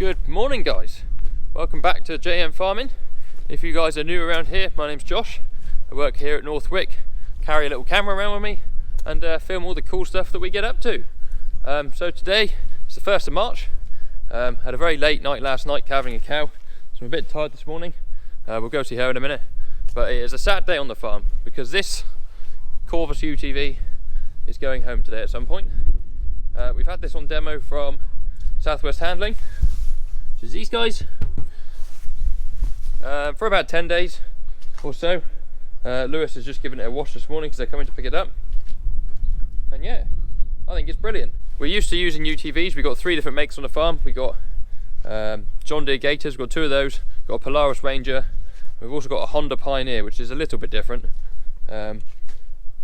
Good morning, guys. Welcome back to JM Farming. If you guys are new around here, my name's Josh. I work here at Northwick, carry a little camera around with me and film all the cool stuff that we get up to. So today is the 1st of March. Had a very late night last night calving a cow, so I'm a bit tired this morning. We'll go see her in a minute. But it is a sad day on the farm because this Corvus UTV is going home today at some point. We've had this on demo from Southwest Handling, which is these guys, for about 10 days or so. Lewis has just given it a wash this morning because they're coming to pick it up. And yeah, I think it's brilliant. We're used to using UTVs. We've got 3 different makes on the farm. We've got John Deere Gators, we've got 2 of those, we've got a Polaris Ranger, we've also got a Honda Pioneer, which is a little bit different. And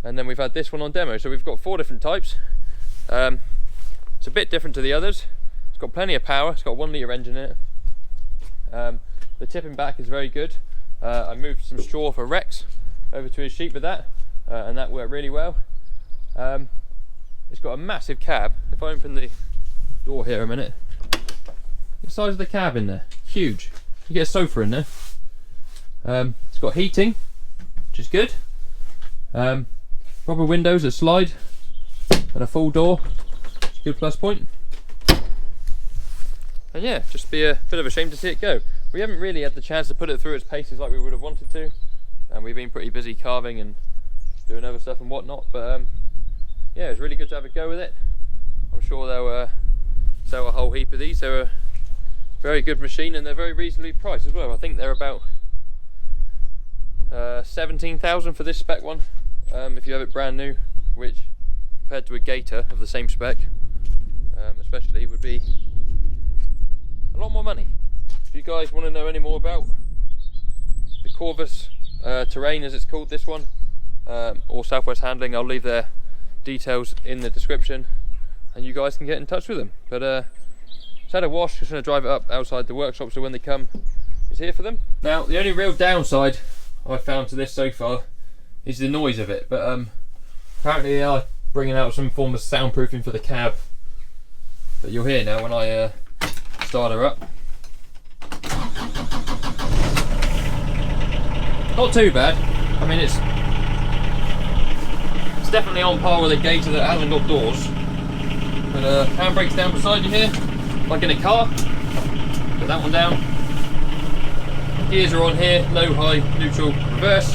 then we've had this one on demo, so we've got 4 different types. It's a bit different to the others. It's got plenty of power, it's got a 1 litre engine in it. The tipping back is very good. I moved some straw for Rex over to his sheep with that, and that worked really well. It's got a massive cab. If I open the door here a minute, the size of the cab in there, huge. You get a sofa in there. It's got heating, which is good. Rubber windows that slide, and a full door, which is a good plus point. And yeah, just be a bit of a shame to see it go. We haven't really had the chance to put it through its paces like we would have wanted to, and we've been pretty busy carving and doing other stuff and whatnot, but yeah, it's really good to have a go with it. I'm sure they'll sell a whole heap of these. They're a very good machine and they're very reasonably priced as well. I think they're about 17,000 for this spec one, if you have it brand new, which compared to a Gator of the same spec especially would be a lot more money. If you guys want to know any more about the Corvus terrain, as it's called, this one, or Southwest Handling, I'll leave their details in the description and you guys can get in touch with them. But it's had a wash, just going to drive it up outside the workshop so when they come it's here for them. Now the only real downside I found to this so far is the noise of it, but apparently they are bringing out some form of soundproofing for the cab that you'll hear now when I start her up. Not too bad. I mean, it's definitely on par with a Gator that hasn't got doors. But handbrake's down beside you here, like in a car. Put that one down. Gears are on here, low, high, neutral, reverse.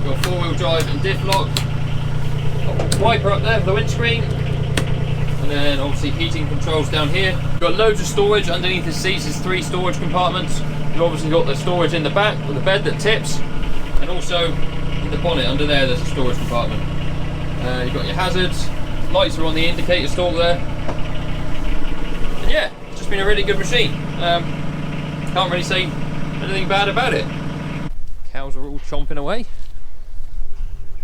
Got 4-wheel drive and diff lock. Got a wiper up there for the windscreen. And then obviously heating controls down here. Got loads of storage underneath the seats. There's 3 storage compartments. You've obviously got the storage in the back with the bed that tips, and also in the bonnet under there there's a storage compartment. You've got your hazards, lights are on the indicator stalk there. And yeah, it's just been a really good machine. Can't really say anything bad about it. Cows are all chomping away.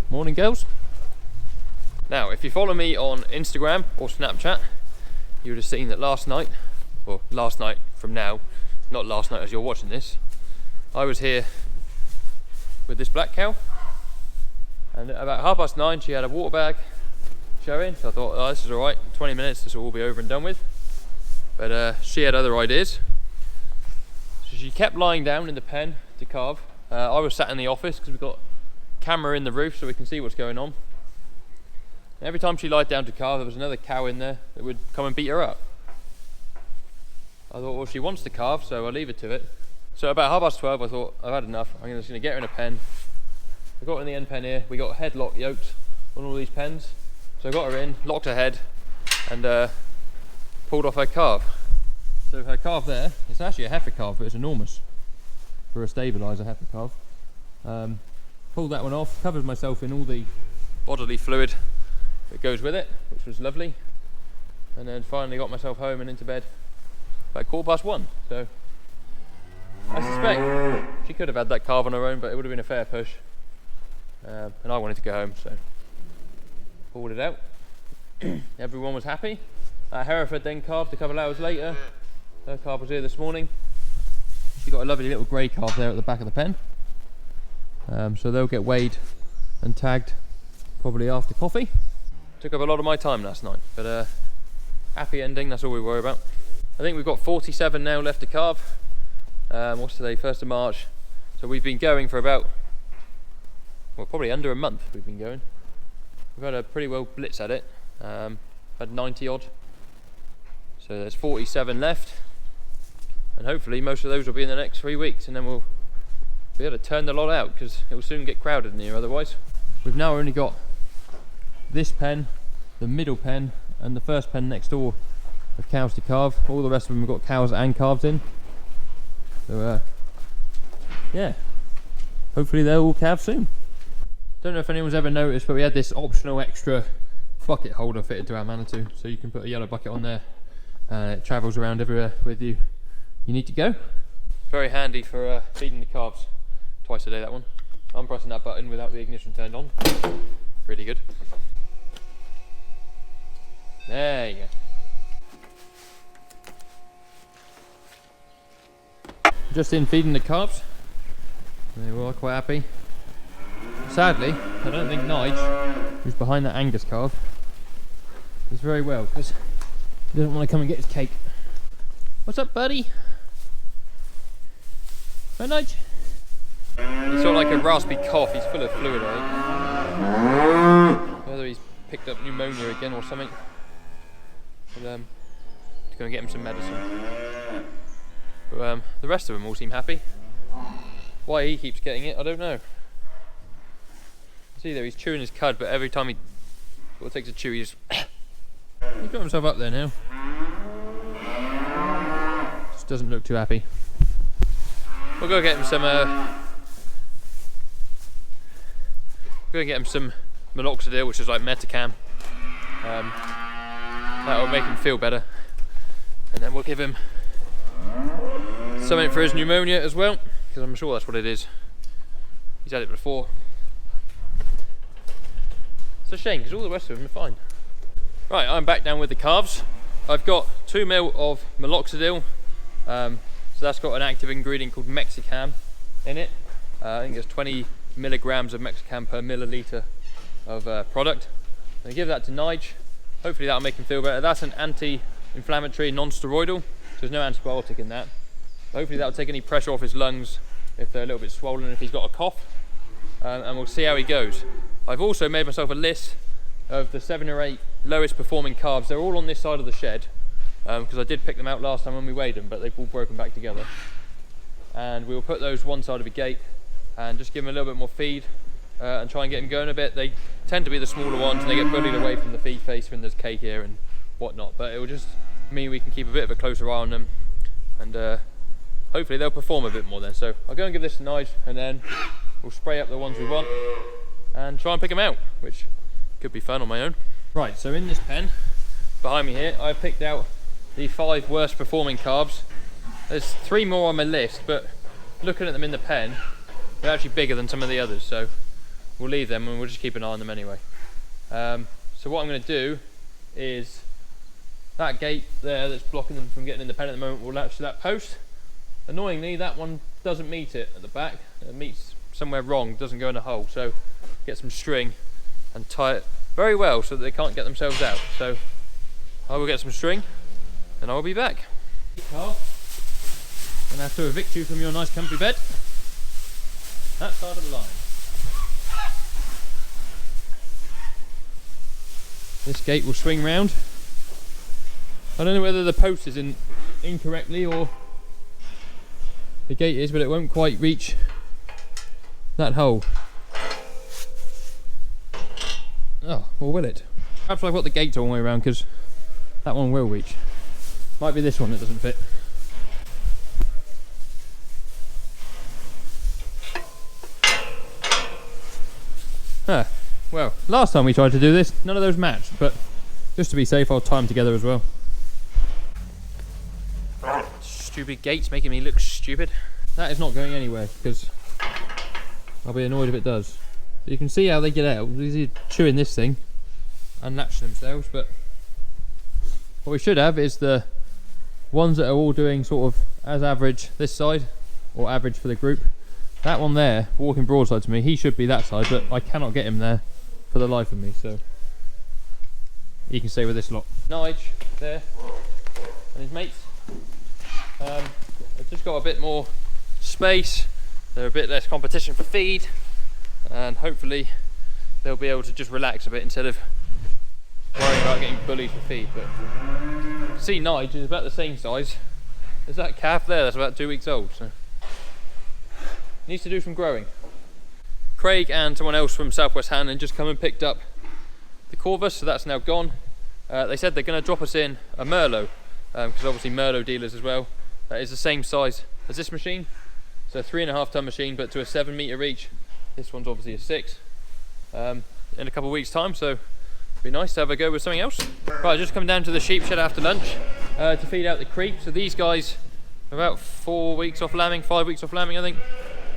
Morning, girls. Now, if you follow me on Instagram or Snapchat, you would have seen that last night, or last night from now, not last night as you're watching this, I was here with this black cow, and at about 9:30 she had a water bag showing, so I thought, oh, this is alright, 20 minutes, this will all be over and done with. But she had other ideas, so she kept lying down in the pen to calve. I was sat in the office because we've got camera in the roof so we can see what's going on. And every time she lied down to calve, there was another cow in there that would come and beat her up. I thought, well, she wants to calve, so I'll leave it to it. So about 12:30, I thought, I've had enough. I'm just going to get her in a pen. I got her in the end pen here. We got headlock yokes on all these pens. So I got her in, locked her head, and pulled off her calf. So her calf there, it's actually a heifer calf, but it's enormous for a stabiliser heifer calf. Pulled that one off, covered myself in all the bodily fluid that goes with it, which was lovely. And then finally got myself home and into bed about 1:15. So I suspect she could have had that calf on her own, but it would have been a fair push. And I wanted to go home, so pulled it out. Everyone was happy. Hereford then calved a couple of hours later. Her calf was here this morning. She got a lovely little grey calf there at the back of the pen. So they'll get weighed and tagged probably after coffee. Took up a lot of my time last night, but happy ending, that's all we worry about. I think we've got 47 now left to carve. What's today? 1st of March. So we've been going for about, well, probably under a month we've been going. We've had a pretty well blitz at it. Had 90 odd. So there's 47 left. And hopefully most of those will be in the next 3 weeks, and then we'll be able to turn the lot out, because it will soon get crowded in here otherwise. We've now only got this pen, the middle pen, and the first pen next door of cows to carve. All the rest of them have got cows and calves in. So yeah, hopefully they'll all calve soon. Don't know if anyone's ever noticed, but we had this optional extra bucket holder fitted to our Manitou, so you can put a yellow bucket on there and it travels around everywhere with you need to go. Very handy for feeding the calves twice a day, that one. I'm pressing that button without the ignition turned on. Really good. There you go. Just in feeding the calves. They were quite happy. Sadly, I don't think Nige, who's behind that Angus calf, is very well, because he doesn't want to come and get his cake. What's up, buddy? Hi, Nige. He's sort of like a raspy cough. He's full of fluid, I think. Whether he's picked up pneumonia again or something. But, just going to get him some medicine. But, the rest of them all seem happy. Why he keeps getting it, I don't know. See there, he's chewing his cud, but every time he sort of takes a chew, he just he's got himself up there now. Just doesn't look too happy. We'll go get him some minoxidil, which is like Metacam. That will make him feel better, and then we'll give him something for his pneumonia as well, because I'm sure that's what it is. He's had it before. It's a shame, because all the rest of them are fine. Right, I'm back down with the calves. I've got 2 ml of minoxidil. So that's got an active ingredient called Mexicam in it. I think there's 20 milligrams of Mexicam per milliliter of product. I'm gonna give that to Nige. Hopefully that'll make him feel better. That's an anti-inflammatory, non-steroidal, so there's no antibiotic in that. Hopefully that'll take any pressure off his lungs if they're a little bit swollen, if he's got a cough, and we'll see how he goes. I've also made myself a list of the 7 or 8 lowest performing calves. They're all on this side of the shed, because I did pick them out last time when we weighed them, but they've all broken back together. And we'll put those one side of a gate and just give them a little bit more feed, and try and get them going a bit. They tend to be the smaller ones, and they get bullied away from the feed face when there's cake here and whatnot, but it will just mean we can keep a bit of a closer eye on them, and hopefully they'll perform a bit more then. So I'll go and give this to Nige, and then we'll spray up the ones we want and try and pick them out, which could be fun on my own. Right, so in this pen behind me here, I've picked out the 5 worst performing calves. There's 3 more on my list, but looking at them in the pen, they're actually bigger than some of the others, so we'll leave them and we'll just keep an eye on them anyway. So what I'm going to do is, that gate there that's blocking them from getting in the pen at the moment will latch to that post. Annoyingly, that one doesn't meet it at the back. It meets somewhere wrong, doesn't go in a hole, so get some string and tie it very well so that they can't get themselves out. So I will get some string and I will be back. Carl, I'm going to have to evict you from your nice comfy bed. That side of the line. This gate will swing round. I don't know whether the post is in incorrectly or the gate is, but it won't quite reach that hole. Oh, or will it? Perhaps I've got the gate all the way around, because that one will reach. Might be this one that doesn't fit. Huh. Well, last time we tried to do this, none of those matched, but just to be safe, I'll tie them together as well. Stupid gate's making me look stupid. That is not going anywhere, because I'll be annoyed if it does. So you can see how they get out. They're chewing this thing and latch themselves, but what we should have is the ones that are all doing sort of as average this side, or average for the group. That one there, walking broadside to me, he should be that side, but I cannot get him there for the life of me, so he can stay with this lot. Nige there, and his mates. They've just got a bit more space, they're a bit less competition for feed, and hopefully they'll be able to just relax a bit instead of worrying about getting bullied for feed. But see, Nige is about the same size as that calf there, that's about 2 weeks old, so needs to do some growing. Craig and someone else from Southwest Hanlon just come and picked up the Corvus, so that's now gone. They said they're going to drop us in a Merlot, because obviously Merlot dealers as well. That is the same size as this machine, so a 3.5 ton machine, but to a 7 meter reach. This one's obviously a 6. In a couple of weeks' time, so it'd be nice to have a go with something else. Right, just come down to the sheep shed after lunch to feed out the creep. So these guys are about 4 weeks off lambing, 5 weeks off lambing, I think.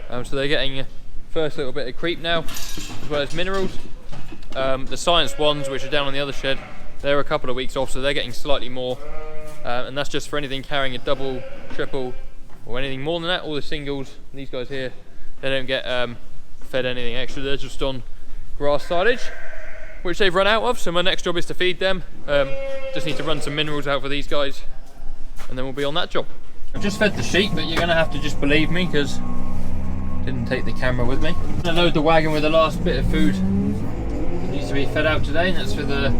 So they're getting first little bit of creep now, as well as minerals. The science ones, which are down on the other shed, they're a couple of weeks off, so they're getting slightly more. And that's just for anything carrying a double, triple, or anything more than that. All the singles, these guys here, they don't get fed anything extra. They're just on grass silage, which they've run out of, so my next job is to feed them. Just need to run some minerals out for these guys, and then we'll be on that job. I've just fed the sheep, but you're going to have to just believe me, because I didn't take the camera with me. I'm going to load the wagon with the last bit of food that needs to be fed out today, and that's for the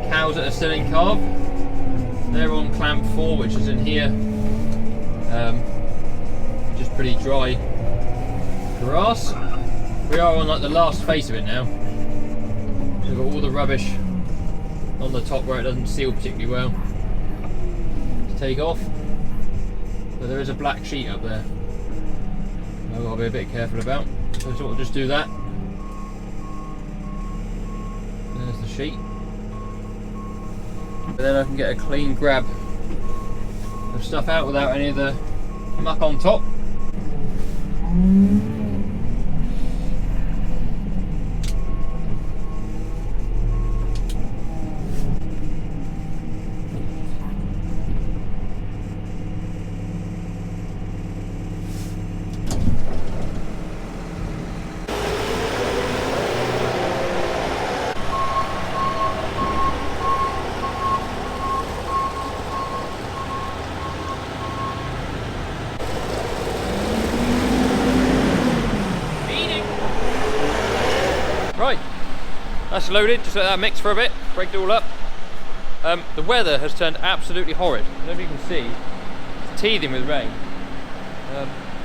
cows that are still in calve. They're on clamp 4, which is in here. Just pretty dry grass. We are on like the last face of it now. We've got all the rubbish on the top where it doesn't seal particularly well to take off. But there is a black sheet up there I've got to be a bit careful about. So I sort of just do that. There's the sheet. But then I can get a clean grab of stuff out without any of the muck on top. Right, that's loaded, just let that mix for a bit, break it all up. The weather has turned absolutely horrid. I don't know if you can see, it's teething with rain.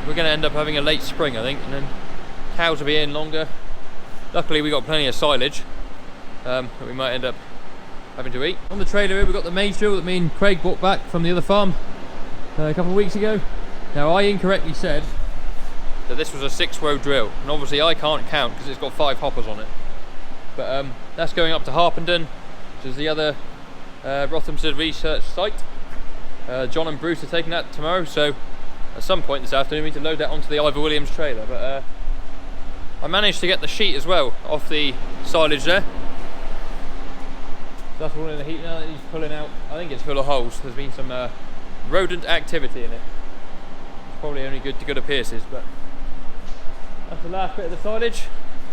We're going to end up having a late spring, I think, and then cows will be in longer. Luckily we got plenty of silage that we might end up having to eat. On the trailer here we've got the maize drill that me and Craig brought back from the other farm a couple of weeks ago. Now I incorrectly said that this was a 6-row drill, and obviously I can't count because it's got 5 hoppers on it. But that's going up to Harpenden, which is the other Rothamsted research site. John and Bruce are taking that tomorrow, so at some point this afternoon we need to load that onto the Ivor Williams trailer. But I managed to get the sheet as well off the silage there. That's all in the heat now that he's pulling out. I think it's full of holes. There's been some rodent activity in it. It's probably only good to go to Pierce's, but that's the last bit of the silage.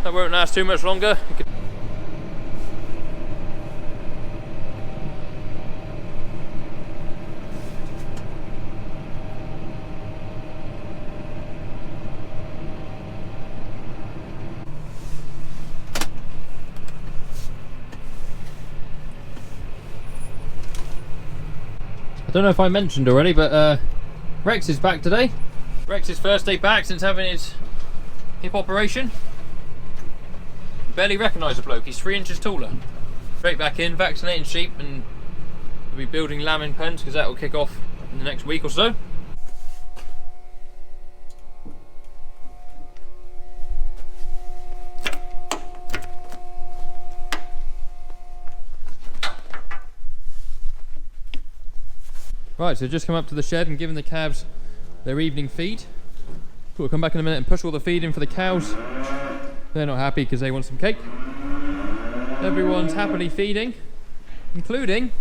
That won't last too much longer. I don't know if I mentioned already, but Rex is back today. Rex's first day back since having his hip operation. Barely recognise the bloke, he's 3 inches taller. Straight back in, vaccinating sheep, and we'll be building lambing pens because that will kick off in the next week or so. Right, so just come up to the shed and given the calves their evening feed. We'll come back in a minute and push all the feed in for the cows. They're not happy because they want some cake. Everyone's happily feeding, including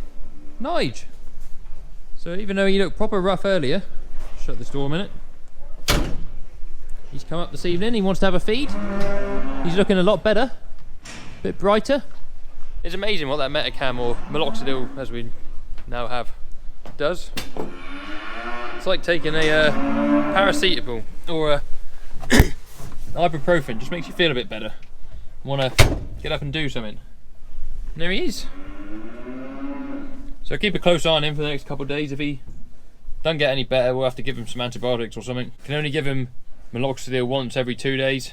Nige. So even though he looked proper rough earlier, shut this door a minute. He's come up this evening, he wants to have a feed. He's looking a lot better, a bit brighter. It's amazing what that Metacam or Minoxidil, as we now have, does. It's like taking a paracetamol or a ibuprofen. Just makes you feel a bit better. Want to get up and do something. And there he is. So keep a close eye on him for the next couple of days. If he doesn't get any better, we'll have to give him some antibiotics or something. Can only give him minoxidil once every 2 days,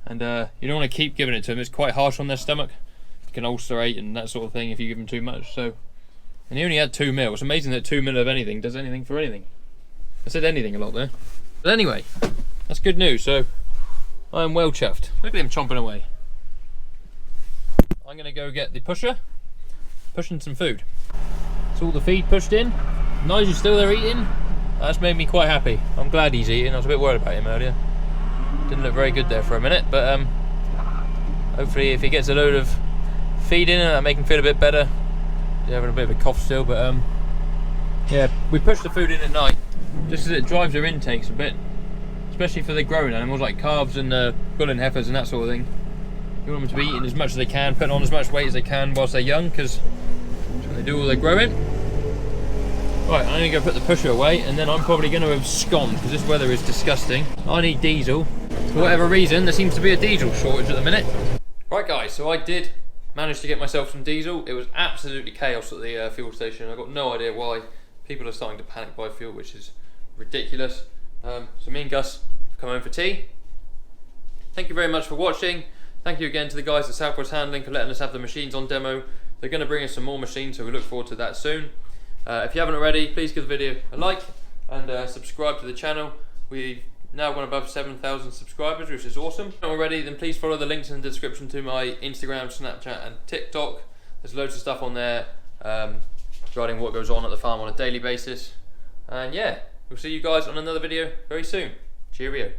and you don't want to keep giving it to him. It's quite harsh on their stomach. It can ulcerate and that sort of thing if you give him too much. So, and he only had 2 mil. It's amazing that 2 mil of anything does anything for anything. I said anything a lot there. But anyway, that's good news. So I am well chuffed. Look at him chomping away. I'm gonna go get the pusher, pushing some food. It's all the feed pushed in. Nigel's still there eating. That's made me quite happy. I'm glad he's eating. I was a bit worried about him earlier. Didn't look very good there for a minute, but hopefully if he gets a load of feed in, that'll make him feel a bit better. He's having a bit of a cough still, but yeah, we push the food in at night just because it drives their intakes a bit, especially for the growing animals like calves and bull and heifers and that sort of thing. You want them to be eating as much as they can, putting on as much weight as they can whilst they're young, because when they do all their growing. Right, I'm going to go put the pusher away, and then I'm probably going to abscond because this weather is disgusting. I need diesel. For whatever reason, there seems to be a diesel shortage at the minute. Right guys, so I did manage to get myself some diesel. It was absolutely chaos at the fuel station. I've got no idea why. People are starting to panic buy fuel, which is ridiculous. So me and Gus have come home for tea. Thank you very much for watching. Thank you again to the guys at Southwest Handling for letting us have the machines on demo. They're going to bring us some more machines, so we look forward to that soon. If you haven't already, please give the video a like and subscribe to the channel. We've now gone above 7,000 subscribers, which is awesome. If you're not already, then please follow the links in the description to my Instagram, Snapchat and TikTok. There's loads of stuff on there regarding what goes on at the farm on a daily basis. And yeah, we'll see you guys on another video very soon. Cheerio.